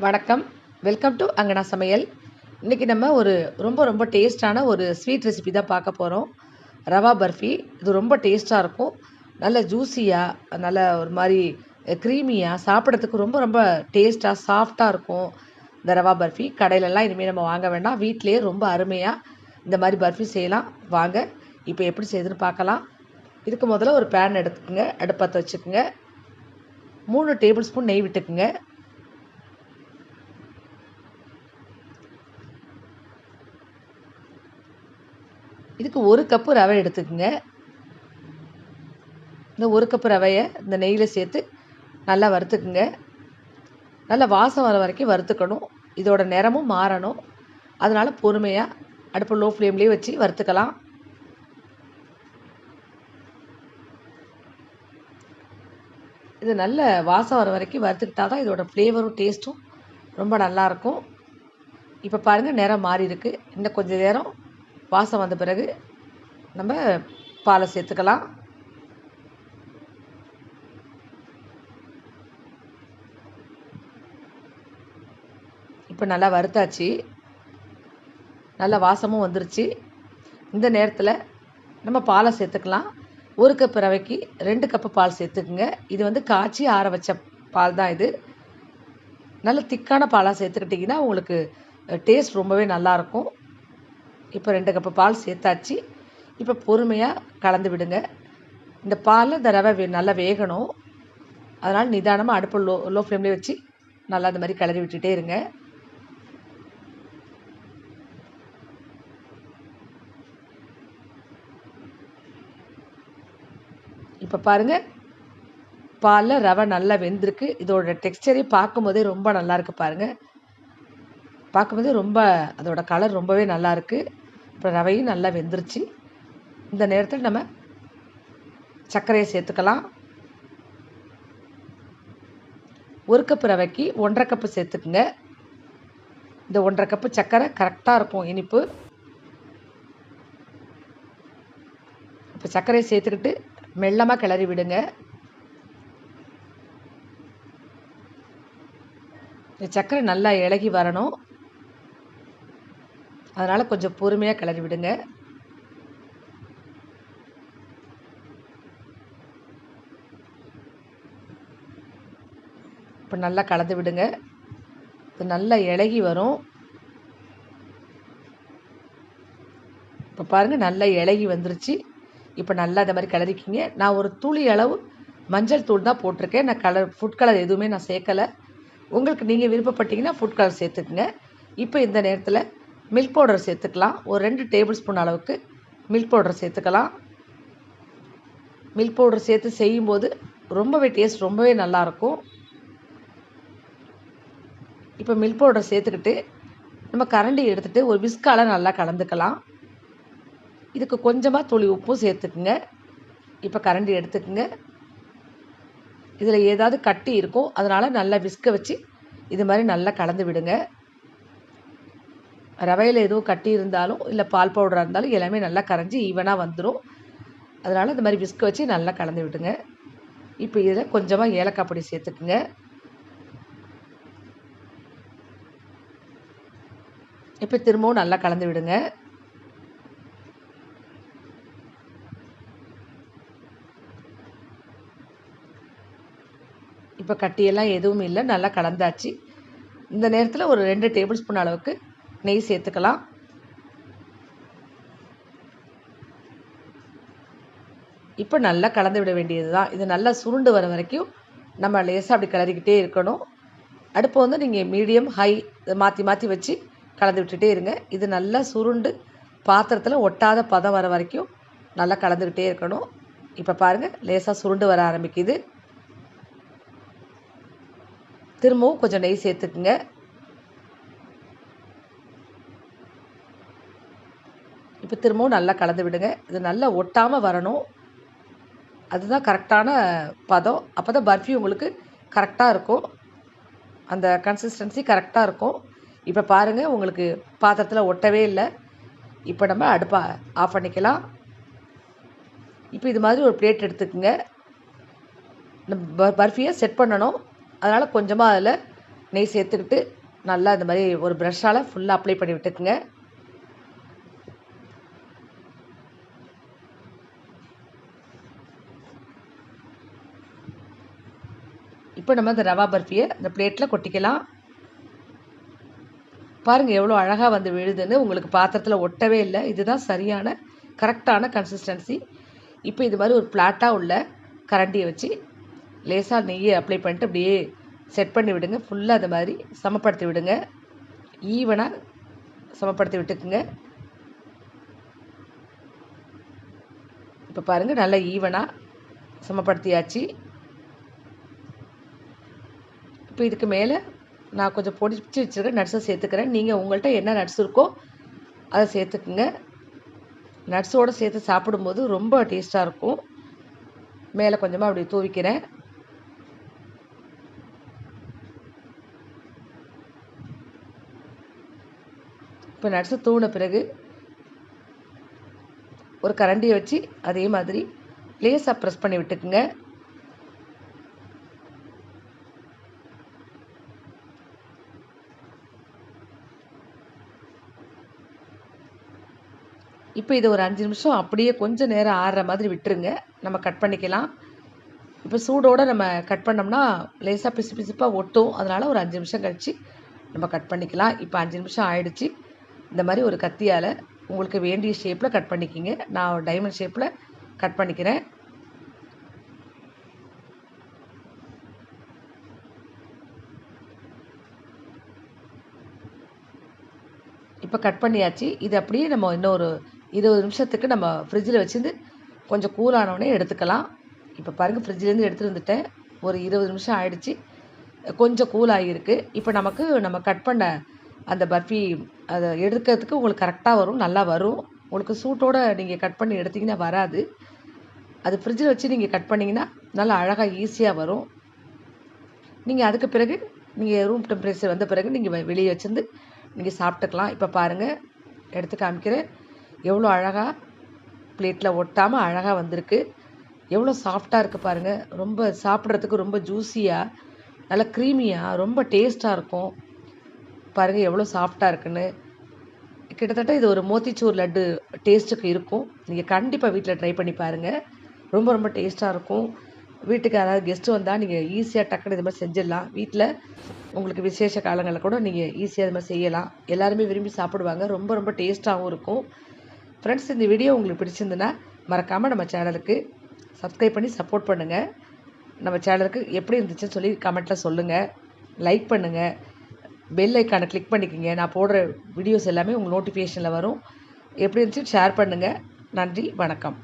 வணக்கம். Welcome to அங்கனா சமையல். இன்றைக்கி நம்ம ஒரு ரொம்ப டேஸ்ட்டான ஒரு ஸ்வீட் ரெசிபி தான் பார்க்க போகிறோம். ரவா பர்ஃபி. இது ரொம்ப டேஸ்ட்டாக இருக்கும். நல்ல ஜூஸியாக, நல்ல ஒரு மாதிரி க்ரீமியாக, சாப்பிட்றதுக்கு ரொம்ப டேஸ்ட்டாக, சாஃப்டாக இருக்கும் இந்த ரவா பர்ஃபி. கடையிலலாம் இனிமேல் நம்ம வாங்க வேண்டாம். வீட்டிலேயே ரொம்ப அருமையாக இந்த மாதிரி பர்ஃபி செய்யலாம். வாங்க இப்போ எப்படி செய்யுதுன்னு பார்க்கலாம். இதுக்கு முதல்ல ஒரு பேன் எடுத்துக்கோங்க. அடுப்பத்தை வச்சுக்கோங்க. 3 டேபிள் ஸ்பூன் நெய் விட்டுக்குங்க. இதுக்கு 1 கப்பு ரவை எடுத்துக்கோங்க. இந்த 1 கப்பு ரவையை இந்த நெய்யில் சேர்த்து நல்லா வறுத்துக்குங்க. நல்லா வாசம் வர வரைக்கும் வறுத்துக்கணும். இதோட நிறமும் மாறணும். அதனால் பொறுமையாக அடுப்பு லோ ஃப்ளேம்லேயே வச்சு வறுத்துக்கலாம். இது நல்ல வாசம் வர வரைக்கும் வறுத்துக்கிட்டால் தான் இதோட ஃப்ளேவரும் டேஸ்ட்டும் ரொம்ப நல்லாயிருக்கும். இப்போ பாருங்கள், நிறம் மாறி இருக்குது. இன்னும் கொஞ்சம் நேரம் வாசம் வந்த பிறகு நம்ம பாலை சேர்த்துக்கலாம். இப்போ நல்லா வறுத்தாச்சு. நல்ல வாசமும் வந்துருச்சு. இந்த நேரத்தில் நம்ம பாலை சேர்த்துக்கலாம். 1 கப்பு ரவைக்கு 2 கப்பு பால் சேர்த்துக்குங்க. இது வந்து காய்ச்சி ஆற வச்ச பால் தான் இது. நல்ல திக்கான பாலாக சேர்த்துக்கிட்டிங்கன்னா உங்களுக்கு டேஸ்ட் ரொம்பவே நல்லாயிருக்கும். இப்போ 2 கப்பு பால் சேர்த்தாச்சு. இப்போ பொறுமையாக கலந்து விடுங்க. இந்த பாலில் இந்த ரவை நல்லா வேகணும். அதனால் நிதானமாக அடுப்பு லோ ஃப்ளேம்லேயே வச்சு நல்லா இந்த மாதிரி கிளறி விட்டுட்டே இருங்க. இப்போ பாருங்கள், பாலில் ரவை நல்லா வெந்திருக்கு. இதோட டெக்ஸ்டரே பார்க்கும்போதே ரொம்ப நல்லாயிருக்கு. பாருங்கள், பார்க்கும்போதே அதோட கலர் ரொம்பவே நல்லாயிருக்கு. இப்போ ரவையும் நல்லா வெந்துருச்சு. இந்த நேரத்தில் நம்ம சர்க்கரையை சேர்த்துக்கலாம். 1 கப்பு ரவைக்கு 1.5 கப்பு சேர்த்துக்குங்க. இந்த 1.5 கப்பு சர்க்கரை கரெக்டாக இருக்கும் இனிப்பு. இப்போ சர்க்கரையை சேர்த்துக்கிட்டு மெல்லமாக கிளறி விடுங்க. இந்த சர்க்கரை நல்லா இளகி வரணும். அதனால் கொஞ்சம் பொறுமையாக கிளறி விடுங்க. இப்போ நல்லா கலந்து விடுங்க. இது நல்லா இளகி வரும். இப்போ பாருங்கள், நல்லா இளகி வந்துருச்சு. இப்போ நல்லா இந்த மாதிரி கிளறிக்கிங்க. நான் ஒரு துளி அளவு மஞ்சள் தூள் தான் போட்டிருக்கேன். நான் ஃபுட் கலர் எதுவுமே நான் சேர்க்கலை. உங்களுக்கு நீங்கள் விருப்பப்பட்டீங்கன்னா ஃபுட் கலர் சேர்த்துக்குங்க. இப்போ இந்த நேரத்தில் மில்க் பவுடர் சேர்த்துக்கலாம். ஒரு 2 டேபிள் ஸ்பூன் அளவுக்கு மில்க் பவுடர் சேர்த்துக்கலாம். மில்க் பவுடர் சேர்த்து செய்யும்போது டேஸ்ட் ரொம்பவே நல்லாயிருக்கும். இப்போ மில்க் பவுடர் சேர்த்துக்கிட்டு நம்ம கரண்டி எடுத்துகிட்டு ஒரு விஸ்கால் நல்லா கலந்துக்கலாம். இதுக்கு கொஞ்சமாக துளி உப்பும் சேர்த்துக்குங்க. இப்போ கரண்டி எடுத்துக்குங்க. இதில் ஏதாவது கட்டி இருக்கும், அதனால் நல்லா விஸ்க வச்சு இது மாதிரி நல்லா கலந்து விடுங்க. ரவையில் எதுவும் கட்டி இருந்தாலும் இல்லை பால் பவுடராக இருந்தாலும் எல்லாமே நல்லா கரைஞ்சி ஈவனாக வந்துடும். அதனால் இந்த மாதிரி விஸ்க வச்சு நல்லா கலந்து விடுங்க. இப்போ இதில் கொஞ்சமாக ஏலக்காய் பொடி சேர்த்துக்குங்க. இப்போ திரும்பவும் நல்லா கலந்து விடுங்க. இப்போ கட்டியெல்லாம் எதுவும் இல்லை, நல்லா கலந்தாச்சு. இந்த நேரத்தில் ஒரு 2 டேபிள் ஸ்பூன் அளவுக்கு நெய் சேர்த்துக்கலாம். இப்போ நல்லா கலந்து விட வேண்டியது தான். இது நல்லா சுருண்டு வர வரைக்கும் நம்ம லேசாக அப்படி கிளறிக்கிட்டே இருக்கணும். அடுப்பை வந்து நீங்கள் மீடியம் ஹை மாற்றி வச்சு கலந்து விட்டுட்டே இருங்க. இது நல்லா சுருண்டு பாத்திரத்தில் ஒட்டாத பதம் வர வரைக்கும் நல்லா கலந்துக்கிட்டே இருக்கணும். இப்போ பாருங்கள், லேசாக சுருண்டு வர ஆரம்பிக்குது. திரும்பவும் கொஞ்சம் நெய் சேர்த்துக்குங்க. இப்போ திரும்பவும் நல்லா கலந்து விடுங்க. இது நல்லா ஒட்டாமல் வரணும். அதுதான் கரெக்டான பதம். அப்போ தான் பர்ஃபி உங்களுக்கு கரெக்டாக இருக்கும். அந்த கன்சிஸ்டன்சி கரெக்டாக இருக்கும். இப்போ பாருங்கள், உங்களுக்கு பாத்திரத்தில் ஒட்டவே இல்லை. இப்போ நம்ம அடுப்பை ஆஃப் பண்ணிக்கலாம். இப்போ இது மாதிரி ஒரு பிளேட் எடுத்துக்கோங்க. இந்த பர்ஃபியை செட் பண்ணணும். அதனால் கொஞ்சமாக அதில் நெய் சேர்த்துக்கிட்டு நல்லா இந்த மாதிரி ஒரு ப்ரஷ்ஷால் ஃபுல்லாக அப்ளை பண்ணி விட்டுக்குங்க. இப்போ நம்ம இந்த ரவா பர்ஃபியை இந்த பிளேட்டில் கொட்டிக்கலாம். பாருங்கள் எவ்வளோ அழகாக வந்து விழுதுன்னு. உங்களுக்கு பாத்திரத்தில் ஒட்டவே இல்லை. இதுதான் சரியான கரெக்டான கன்சிஸ்டன்சி. இப்போ இது மாதிரி ஒரு ஃப்ளாட்டாக உள்ள கரண்டியை வச்சு லேசாக நெய்யை அப்ளை பண்ணிட்டு அப்படியே செட் பண்ணி விடுங்க. ஃபுல்லாக அது மாதிரி சமப்படுத்தி விடுங்க. ஈவனாக சமப்படுத்தி விட்டுக்குங்க. இப்போ பாருங்கள் நல்லா ஈவனாக சமப்படுத்தியாச்சு. இப்போ இதுக்கு மேலே நான் கொஞ்சம் பொடிச்சு வச்சுருக்க நட்ஸை சேர்த்துக்கிறேன். நீங்கள் உங்கள்கிட்ட என்ன நட்ஸ் இருக்கோ அதை சேர்த்துக்குங்க. நட்ஸோடு சேர்த்து சாப்பிடும்போது ரொம்ப டேஸ்ட்டாக இருக்கும். மேலே கொஞ்சமாக அப்படி தூவிக்கிறேன். இப்போ நட்ஸை தூவின பிறகு ஒரு கரண்டியை வச்சு அதே மாதிரி லேசாக ப்ரெஸ் பண்ணி விட்டுக்குங்க. இப்போ இது ஒரு 5 நிமிஷம் அப்படியே கொஞ்சம் நேரம் ஆறுற மாதிரி விட்டுருங்க. நம்ம கட் பண்ணிக்கலாம். இப்போ சூடோடு நம்ம கட் பண்ணோம்னா லேசாக பிசு பிசுப்பாக ஒட்டும். அதனால் ஒரு 5 நிமிஷம் கழித்து நம்ம கட் பண்ணிக்கலாம். இப்போ 5 நிமிஷம் ஆயிடுச்சு. இந்த மாதிரி ஒரு கத்தியால் உங்களுக்கு வேண்டிய ஷேப்பில் கட் பண்ணிக்கிங்க. நான் டைமண்ட் ஷேப்பில் கட் பண்ணிக்கிறேன். இப்போ கட் பண்ணியாச்சு. இது அப்படியே நம்ம இன்னொரு 20 நிமிஷத்துக்கு நம்ம ஃப்ரிட்ஜில் வச்சுருந்து கொஞ்சம் கூலானோடனே எடுத்துக்கலாம். இப்போ பாருங்கள் ஃப்ரிட்ஜிலேருந்து எடுத்துகிட்டு வந்துட்டேன். ஒரு 20 நிமிஷம் ஆயிடுச்சு. கொஞ்சம் கூல் ஆகியிருக்கு. இப்போ நம்ம கட் பண்ண அந்த பர்ஃபி அதை எடுக்கிறதுக்கு உங்களுக்கு கரெக்டாக வரும், நல்லா வரும். உங்களுக்கு சூட்டோடு நீங்கள் கட் பண்ணி எடுத்திங்கன்னா வராது. அது ஃப்ரிட்ஜில் வச்சு நீங்கள் கட் பண்ணிங்கன்னா நல்லா அழகாக ஈஸியாக வரும். நீங்கள் அதுக்கு பிறகு நீங்கள் ரூம் டெம்பரேச்சர் வந்த பிறகு நீங்கள் வெளியே வச்சுருந்து நீங்கள் சாப்பிட்டுக்கலாம். இப்போ பாருங்கள் எடுத்து காமிக்கிறேன். எவ்வளோ அழகாக பிளேட்டில் ஒட்டாமல் அழகாக வந்திருக்கு. எவ்வளோ சாஃப்டாக இருக்குது பாருங்கள். ரொம்ப சாப்பிட்றதுக்கு ரொம்ப ஜூஸியாக நல்லா க்ரீமியாக ரொம்ப டேஸ்ட்டாக இருக்கும். பாருங்கள் எவ்வளோ சாஃப்டாக இருக்குன்னு. கிட்டத்தட்ட இது ஒரு மோத்திச்சூர் லட்டு டேஸ்ட்டுக்கு இருக்கும். நீங்கள் கண்டிப்பாக வீட்டில் ட்ரை பண்ணி பாருங்கள். ரொம்ப ரொம்ப டேஸ்ட்டாக இருக்கும். வீட்டுக்கு யாராவது கெஸ்ட்டு வந்தால் நீங்கள் ஈஸியாக டக்குன்னு இது மாதிரி செஞ்சிடலாம். வீட்டில் உங்களுக்கு விசேஷ காலங்களில் கூட நீங்கள் ஈஸியாக இது மாதிரி செய்யலாம். எல்லாருமே விரும்பி சாப்பிடுவாங்க. ரொம்ப ரொம்ப டேஸ்ட்டாகவும் இருக்கும். ஃப்ரெண்ட்ஸ், இந்த வீடியோ உங்களுக்கு பிடிச்சிருந்துன்னா மறக்காமல் நம்ம சேனலுக்கு சப்ஸ்கிரைப் பண்ணி சப்போர்ட் பண்ணுங்கள். நம்ம சேனலுக்கு எப்படி இருந்துச்சுன்னு சொல்லி கமெண்ட்டில் சொல்லுங்கள். லைக் பண்ணுங்கள். பெல் ஐக்கானை கிளிக் பண்ணிக்கோங்க. நான் போடுற வீடியோஸ் எல்லாமே உங்கள் நோட்டிஃபிகேஷனில் வரும். எப்படி இருந்துச்சு ஷேர் பண்ணுங்கள். நன்றி, வணக்கம்.